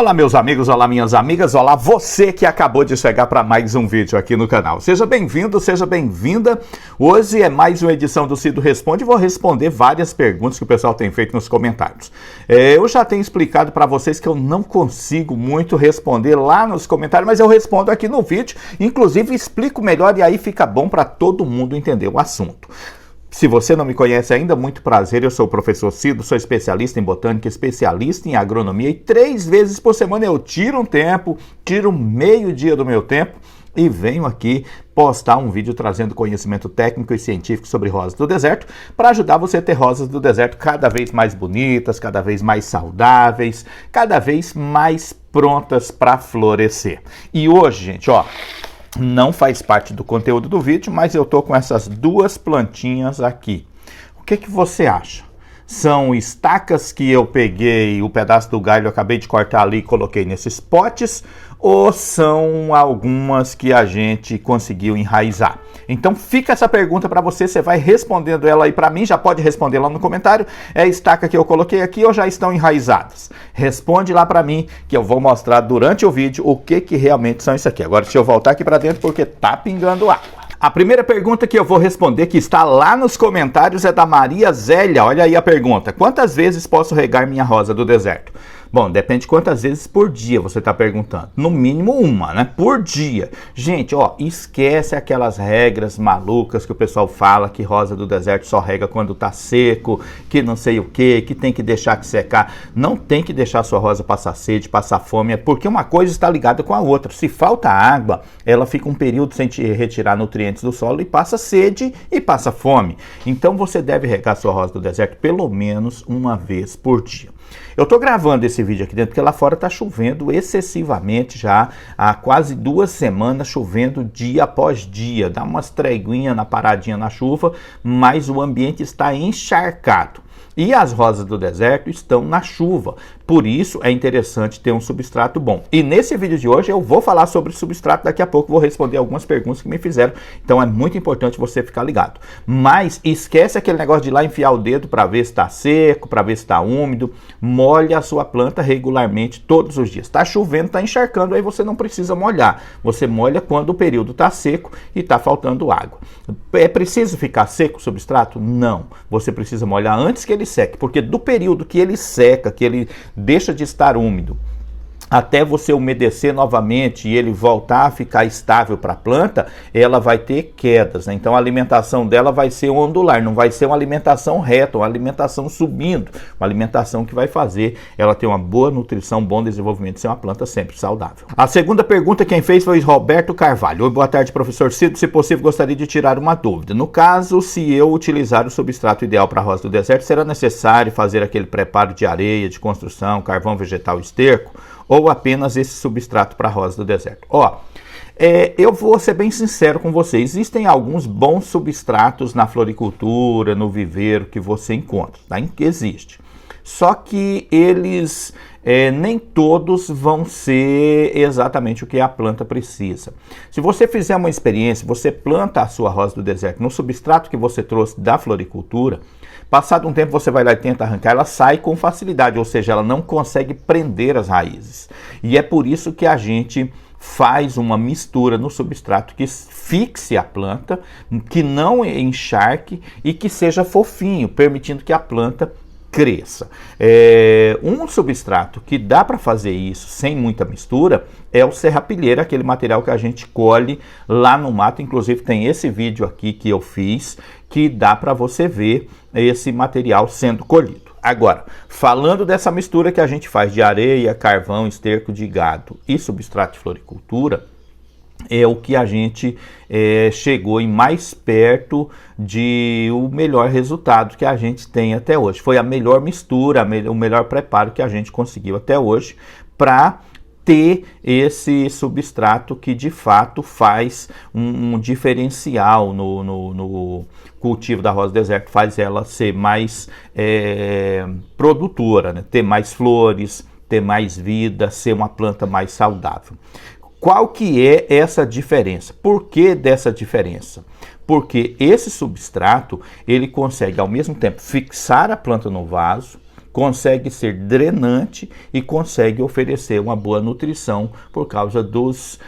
Olá meus amigos, olá minhas amigas, olá você que acabou de chegar para mais um vídeo aqui no canal. Seja bem-vindo, seja bem-vinda. Hoje é mais uma edição do Cido Responde e vou responder várias perguntas que o pessoal tem feito nos comentários. Eu já tenho explicado para vocês que eu não consigo muito responder lá nos comentários, mas eu respondo aqui no vídeo, inclusive explico melhor e aí fica bom para todo mundo entender o assunto. Se você não me conhece ainda, muito prazer, eu sou o professor Cido, sou especialista em botânica, especialista em agronomia e 3 vezes por semana eu tiro um tempo, tiro meio dia do meu tempo e venho aqui postar um vídeo trazendo conhecimento técnico e científico sobre rosas do deserto para ajudar você a ter rosas do deserto cada vez mais bonitas, cada vez mais saudáveis, cada vez mais prontas para florescer. E hoje, gente, ó, não faz parte do conteúdo do vídeo, mas eu tô com essas duas plantinhas aqui. O que você acha? São estacas que eu peguei o pedaço do galho, eu acabei de cortar ali e coloquei nesses potes, ou são algumas que a gente conseguiu enraizar? Então fica essa pergunta para você, você vai respondendo ela aí para mim, já pode responder lá no comentário, é a estaca que eu coloquei aqui ou já estão enraizadas? Responde lá para mim que eu vou mostrar durante o vídeo o que realmente são isso aqui. Agora deixa eu voltar aqui para dentro porque tá pingando água. A primeira pergunta que eu vou responder, que está lá nos comentários, é da Maria Zélia. Olha aí a pergunta. Quantas vezes posso regar minha rosa do deserto? Bom, depende de quantas vezes por dia você está perguntando. No mínimo uma, né? Por dia. Gente, ó, esquece aquelas regras malucas que o pessoal fala que rosa do deserto só rega quando tá seco, que não sei o que tem que deixar que secar. Não tem que deixar a sua rosa passar sede, passar fome, porque uma coisa está ligada com a outra. Se falta água, ela fica um período sem te retirar nutrientes do solo e passa sede e passa fome. Então você deve regar a sua rosa do deserto pelo menos uma vez por dia. Eu tô gravando esse vídeo aqui dentro porque lá fora tá chovendo excessivamente já, há quase 2 semanas chovendo dia após dia, dá umas treguinhas na paradinha na chuva, mas o ambiente está encharcado. E as rosas do deserto estão na chuva, por isso é interessante ter um substrato bom. E nesse vídeo de hoje eu vou falar sobre substrato, daqui a pouco vou responder algumas perguntas que me fizeram, então é muito importante você ficar ligado. Mas esquece aquele negócio de ir lá enfiar o dedo para ver se está seco, para ver se está úmido, molha a sua planta regularmente todos os dias. Está chovendo, está encharcando, aí você não precisa molhar, você molha quando o período está seco e está faltando água. É preciso ficar seco o substrato? Não, você precisa molhar antes que ele seque, porque do período que ele seca, que ele deixa de estar úmido, até você umedecer novamente e ele voltar a ficar estável para a planta, ela vai ter quedas, né? Então a alimentação dela vai ser ondular, não vai ser uma alimentação reta, uma alimentação subindo, uma alimentação que vai fazer ela ter uma boa nutrição, bom desenvolvimento, ser uma planta sempre saudável. A segunda pergunta quem fez foi Roberto Carvalho. Oi, boa tarde, professor Cido, se possível gostaria de tirar uma dúvida. No caso, se eu utilizar o substrato ideal para a rosa do deserto, será necessário fazer aquele preparo de areia, de construção, carvão vegetal, esterco? Ou apenas esse substrato para a rosa do deserto? Ó, eu vou ser bem sincero com você, existem alguns bons substratos na floricultura, no viveiro que você encontra, tá? Existe. Só que eles nem todos vão ser exatamente o que a planta precisa. Se você fizer uma experiência, você planta a sua rosa do deserto no substrato que você trouxe da floricultura, passado um tempo você vai lá e tenta arrancar, ela sai com facilidade, ou seja, ela não consegue prender as raízes. E é por isso que a gente faz uma mistura no substrato que fixe a planta, que não encharque e que seja fofinho, permitindo que a planta cresça. Um substrato que dá para fazer isso sem muita mistura é o serrapilheira, aquele material que a gente colhe lá no mato. Inclusive tem esse vídeo aqui que eu fiz, que dá para você ver esse material sendo colhido. Agora, falando dessa mistura que a gente faz de areia, carvão, esterco de gado e substrato de floricultura, é o que a gente chegou em mais perto de o melhor resultado que a gente tem até hoje. Foi a melhor mistura, o melhor preparo que a gente conseguiu até hoje para ter esse substrato que de fato faz um diferencial no cultivo da rosa do deserto, faz ela ser mais produtora, né? Ter mais flores, ter mais vida, ser uma planta mais saudável. Qual que é essa diferença? Por que dessa diferença? Porque esse substrato, ele consegue ao mesmo tempo fixar a planta no vaso, consegue ser drenante e consegue oferecer uma boa nutrição por causa dos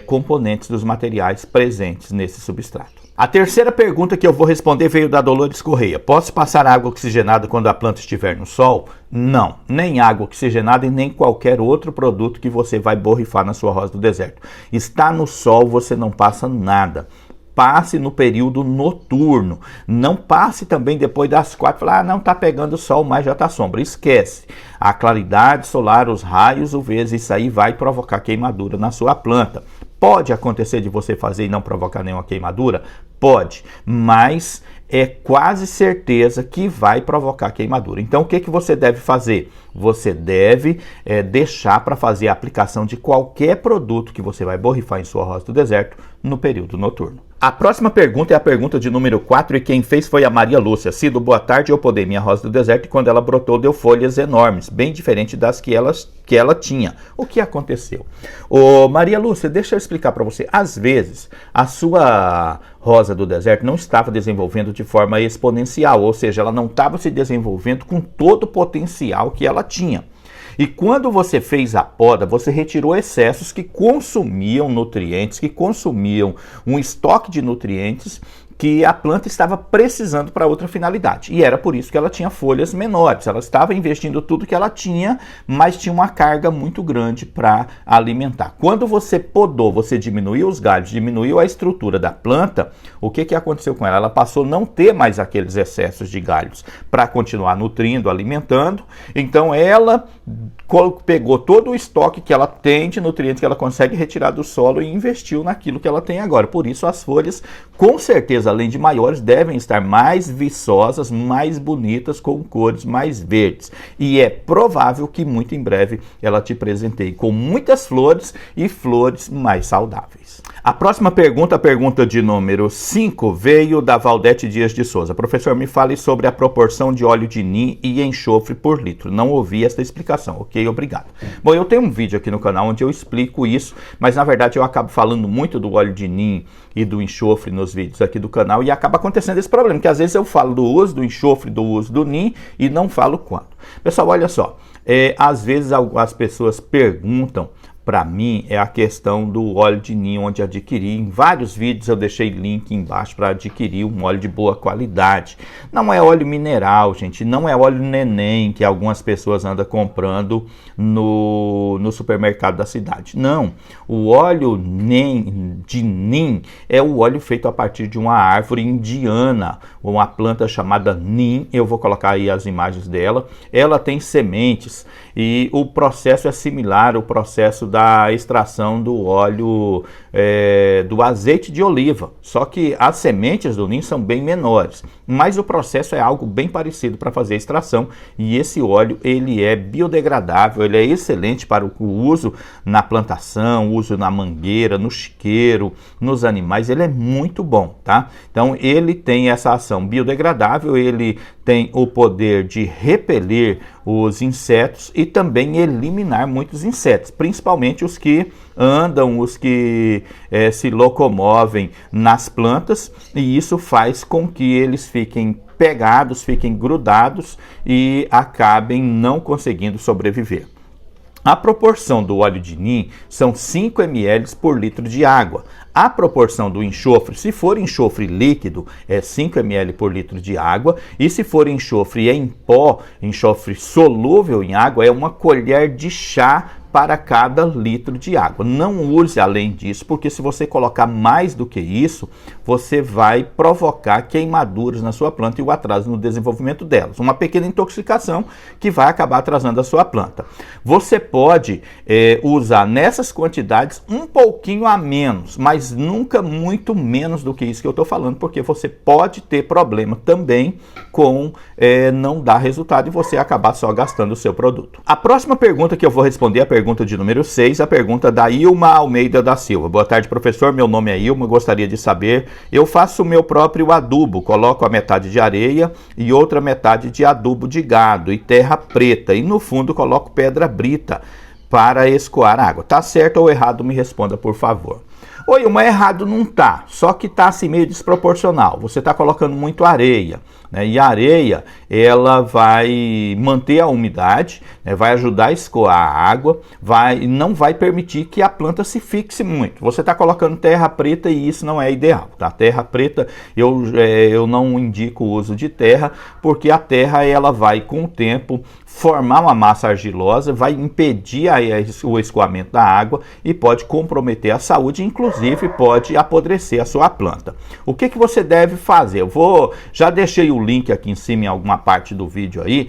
componentes, dos materiais presentes nesse substrato. A terceira pergunta que eu vou responder veio da Dolores Correia. Posso passar água oxigenada quando a planta estiver no sol? Não, nem água oxigenada e nem qualquer outro produto que você vai borrifar na sua rosa do deserto. Está no sol, você não passa nada. Passe no período noturno. Não passe também depois das 4. Falar, não está pegando sol, mas já está sombra. Esquece. A claridade solar, os raios UV, isso aí vai provocar queimadura na sua planta. Pode acontecer de você fazer e não provocar nenhuma queimadura? Pode, mas é quase certeza que vai provocar queimadura. Então, o que você deve fazer? Você deve deixar para fazer a aplicação de qualquer produto que você vai borrifar em sua rosa do deserto no período noturno. A próxima pergunta é a pergunta de número 4 e quem fez foi a Maria Lúcia. Cido, boa tarde, eu podei minha rosa do deserto e quando ela brotou deu folhas enormes, bem diferente das que ela tinha. O que aconteceu? Ô, Maria Lúcia, deixa eu explicar para você. Às vezes, a sua rosa do deserto não estava desenvolvendo de forma exponencial, ou seja, ela não estava se desenvolvendo com todo o potencial que ela tinha. E quando você fez a poda, você retirou excessos que consumiam nutrientes, que consumiam um estoque de nutrientes que a planta estava precisando para outra finalidade. E era por isso que ela tinha folhas menores. Ela estava investindo tudo que ela tinha, mas tinha uma carga muito grande para alimentar. Quando você podou, você diminuiu os galhos, diminuiu a estrutura da planta, o que aconteceu com ela? Ela passou a não ter mais aqueles excessos de galhos para continuar nutrindo, alimentando. Então ela pegou todo o estoque que ela tem de nutrientes que ela consegue retirar do solo e investiu naquilo que ela tem agora. Por isso as folhas, com certeza, além de maiores, devem estar mais viçosas, mais bonitas, com cores mais verdes. E é provável que muito em breve ela te presenteie com muitas flores e flores mais saudáveis. A próxima pergunta, a pergunta de número 5, veio da Valdete Dias de Souza. Professor, me fale sobre a proporção de óleo de nim e enxofre por litro. Não ouvi esta explicação. Ok, obrigado. Bom, eu tenho um vídeo aqui no canal onde eu explico isso, mas na verdade eu acabo falando muito do óleo de nim e do enxofre nos vídeos aqui do canal e acaba acontecendo esse problema, que às vezes eu falo do uso do enxofre, do uso do nim e não falo quanto. Pessoal, olha só, às vezes as pessoas perguntam para mim a questão do óleo de nim, onde adquirir. Em vários vídeos eu deixei link embaixo para adquirir um óleo de boa qualidade. Não é óleo mineral, gente, não é óleo neném que algumas pessoas andam comprando no supermercado da cidade. Não, o óleo de nim é o óleo feito a partir de uma árvore indiana, uma planta chamada nim. Eu vou colocar aí as imagens dela. Ela tem sementes e o processo é similar ao processo da extração do óleo, do azeite de oliva. Só que as sementes do nim são bem menores, mas o processo é algo bem parecido para fazer a extração. E esse óleo, ele é biodegradável, ele é excelente para o uso na plantação, uso na mangueira, no chiqueiro, nos animais. Ele é muito bom, tá? Então ele tem essa ação biodegradável, ele tem o poder de repelir os insetos e também eliminar muitos insetos, principalmente os que andam, os que se locomovem nas plantas, e isso faz com que eles fiquem pegados, fiquem grudados e acabem não conseguindo sobreviver. A proporção do óleo de nim são 5 ml por litro de água. A proporção do enxofre, se for enxofre líquido, é 5 ml por litro de água. E se for enxofre em pó, enxofre solúvel em água, é 1 colher de chá para cada litro de água. Não use além disso, porque se você colocar mais do que isso, você vai provocar queimaduras na sua planta e o atraso no desenvolvimento delas. Uma pequena intoxicação que vai acabar atrasando a sua planta. Você pode usar nessas quantidades um pouquinho a menos, mas nunca muito menos do que isso que eu estou falando, porque você pode ter problema também com não dar resultado e você acabar só gastando o seu produto. A próxima pergunta que eu vou responder é a pergunta de número 6, a pergunta da Ilma Almeida da Silva. Boa tarde, professor. Meu nome é Ilma, gostaria de saber. Eu faço o meu próprio adubo, coloco a metade de areia e outra metade de adubo de gado e terra preta, e no fundo coloco pedra brita para escoar água. Tá certo ou errado? Me responda, por favor. Oi, Ilma, errado não tá, só que tá assim meio desproporcional. Você tá colocando muito areia, né? E a areia, ela vai manter a umidade, né? Vai ajudar a escoar a água, não vai permitir que a planta se fixe muito. Você está colocando terra preta e isso não é ideal, tá? Terra preta, eu não indico o uso de terra, porque a terra ela vai com o tempo formar uma massa argilosa, vai impedir o escoamento da água e pode comprometer a saúde, inclusive pode apodrecer a sua planta. O que você deve fazer? Já deixei o link aqui em cima em alguma parte do vídeo aí,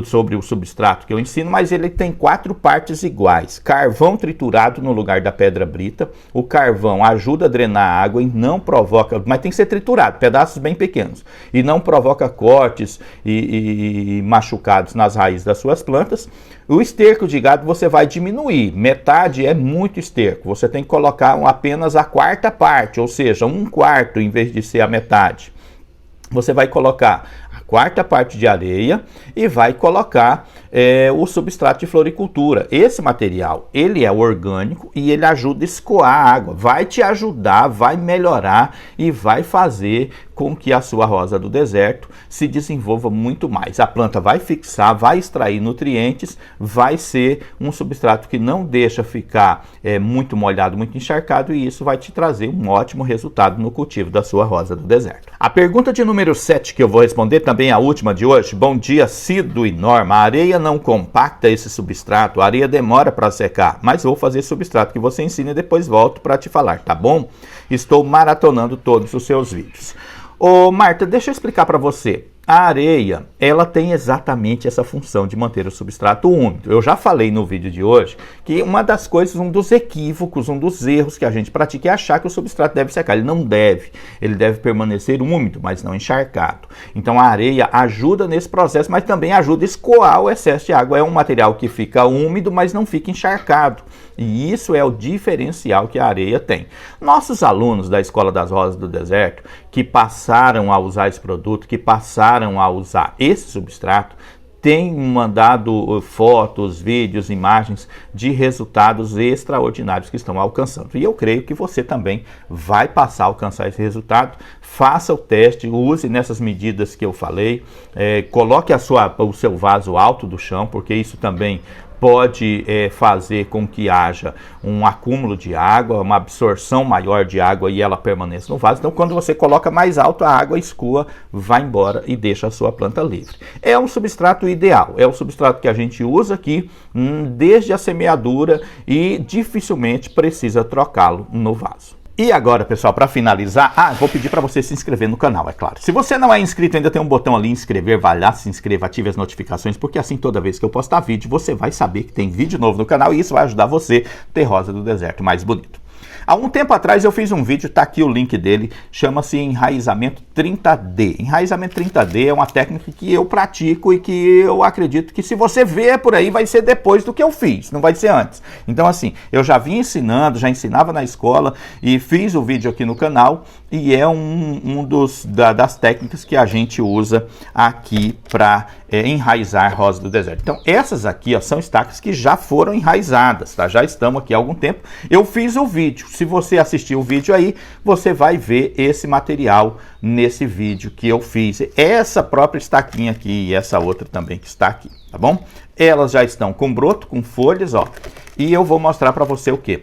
sobre o substrato que eu ensino, mas ele tem 4 partes iguais. Carvão triturado no lugar da pedra brita. O carvão ajuda a drenar a água e não provoca, mas tem que ser triturado, pedaços bem pequenos, e não provoca cortes e machucados nas raízes das suas plantas. O esterco de gado você vai diminuir, metade é muito esterco, você tem que colocar apenas a 4ª parte, ou seja, 1/4 em vez de ser a metade. Você vai colocar a 4ª parte de areia e vai colocar o substrato de floricultura. Esse material, ele é orgânico e ele ajuda a escoar a água, vai te ajudar, vai melhorar e vai fazer com que a sua rosa do deserto se desenvolva muito mais. A planta vai fixar, vai extrair nutrientes, vai ser um substrato que não deixa ficar muito molhado, muito encharcado, e isso vai te trazer um ótimo resultado no cultivo da sua rosa do deserto. A pergunta de número 7 que eu vou responder, também a última de hoje. Bom dia, Cido e Norma. A areia não compacta esse substrato, a areia demora para secar, mas vou fazer substrato que você ensina e depois volto para te falar, tá bom? Estou maratonando todos os seus vídeos. Ô Marta, deixa eu explicar para você. A areia, ela tem exatamente essa função de manter o substrato úmido. Eu já falei no vídeo de hoje que uma das coisas, um dos equívocos, um dos erros que a gente pratica é achar que o substrato deve secar. Ele não deve. Ele deve permanecer úmido, mas não encharcado. Então a areia ajuda nesse processo, mas também ajuda a escoar o excesso de água. É um material que fica úmido, mas não fica encharcado. E isso é o diferencial que a areia tem. Nossos alunos da Escola das Rosas do Deserto, que passaram a usar esse produto, que passaram a usar esse substrato, têm mandado fotos, vídeos, imagens de resultados extraordinários que estão alcançando. E eu creio que você também vai passar a alcançar esse resultado. Faça o teste, use nessas medidas que eu falei, coloque o seu vaso alto do chão, porque isso também pode fazer com que haja um acúmulo de água, uma absorção maior de água e ela permaneça no vaso. Então, quando você coloca mais alto, a água escoa, vai embora e deixa a sua planta livre. É um substrato ideal, é o substrato que a gente usa aqui desde a semeadura e dificilmente precisa trocá-lo no vaso. E agora, pessoal, para finalizar, vou pedir para você se inscrever no canal, é claro. Se você não é inscrito, ainda tem um botão ali, inscrever, vai lá, se inscreva, ative as notificações, porque assim toda vez que eu postar vídeo, você vai saber que tem vídeo novo no canal e isso vai ajudar você a ter rosa do deserto mais bonito. Há um tempo atrás eu fiz um vídeo, tá aqui o link dele, chama-se Enraizamento 30D. Enraizamento 30D é uma técnica que eu pratico e que eu acredito que se você ver por aí vai ser depois do que eu fiz, não vai ser antes. Então assim, eu já vim ensinando, já ensinava na escola e fiz o vídeo aqui no canal e é das técnicas que a gente usa aqui para enraizar rosa do deserto. Então essas aqui são estacas que já foram enraizadas, tá? Já estão aqui há algum tempo. Eu fiz o vídeo. Se você assistir o vídeo aí, você vai ver esse material nesse vídeo que eu fiz. Essa própria estaquinha aqui e essa outra também que está aqui, tá bom? Elas já estão com broto, com folhas, ó. E eu vou mostrar para você o quê?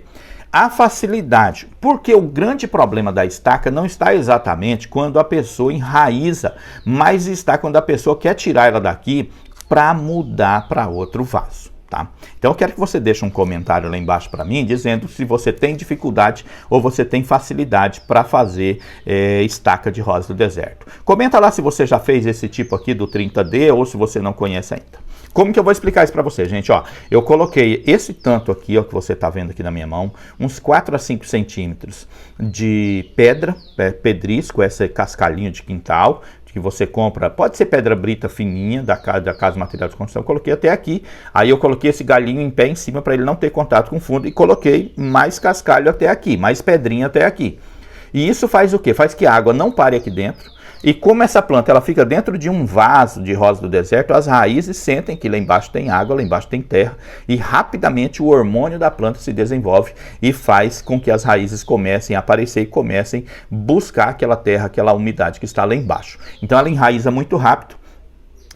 A facilidade, porque o grande problema da estaca não está exatamente quando a pessoa enraiza, mas está quando a pessoa quer tirar ela daqui para mudar para outro vaso. Tá? Então eu quero que você deixe um comentário lá embaixo para mim, dizendo se você tem dificuldade ou você tem facilidade para fazer estaca de rosa do deserto. Comenta lá se você já fez esse tipo aqui do 30D ou se você não conhece ainda. Como que eu vou explicar isso para você, gente? Ó, eu coloquei esse tanto aqui, ó, que você está vendo aqui na minha mão, uns 4 a 5 centímetros de pedra, pedrisco, esse cascalhinho de quintal, que você compra, pode ser pedra brita fininha da Casa Material de Construção, eu coloquei até aqui, aí eu coloquei esse galinho em pé em cima para ele não ter contato com o fundo e coloquei mais cascalho até aqui, mais pedrinha até aqui. E isso faz o quê? Faz que a água não pare aqui dentro, E como essa planta ela fica dentro de um vaso de rosa do deserto, as raízes sentem que lá embaixo tem água, lá embaixo tem terra, e rapidamente o hormônio da planta se desenvolve e faz com que as raízes comecem a aparecer e comecem a buscar aquela terra, aquela umidade que está lá embaixo. Então ela enraiza muito rápido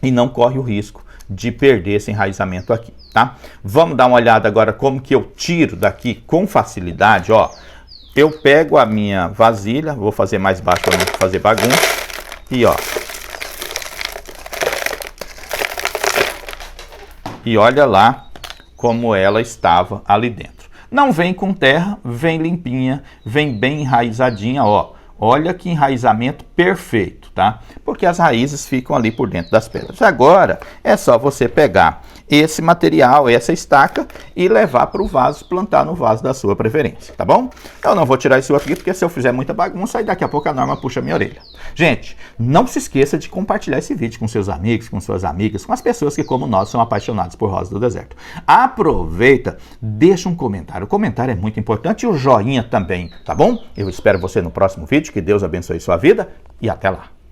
e não corre o risco de perder esse enraizamento aqui, tá? Vamos dar uma olhada agora como que eu tiro daqui com facilidade, ó. Eu pego a minha vasilha, vou fazer mais baixo para não fazer bagunça. E ó, e olha lá como ela estava ali dentro. Não vem com terra, vem limpinha, vem bem enraizadinha, ó. Olha que enraizamento perfeito, tá? Porque as raízes ficam ali por dentro das pedras. Agora é só você pegar esse material, essa estaca e levar para o vaso, plantar no vaso da sua preferência, tá bom? Eu não vou tirar isso aqui porque se eu fizer muita bagunça, aí daqui a pouco a Norma puxa minha orelha. Gente, não se esqueça de compartilhar esse vídeo com seus amigos, com suas amigas, com as pessoas que, como nós, são apaixonados por rosa do deserto. Aproveita, deixa um comentário. O comentário é muito importante e o joinha também, tá bom? Eu espero você no próximo vídeo. Que Deus abençoe sua vida e até lá.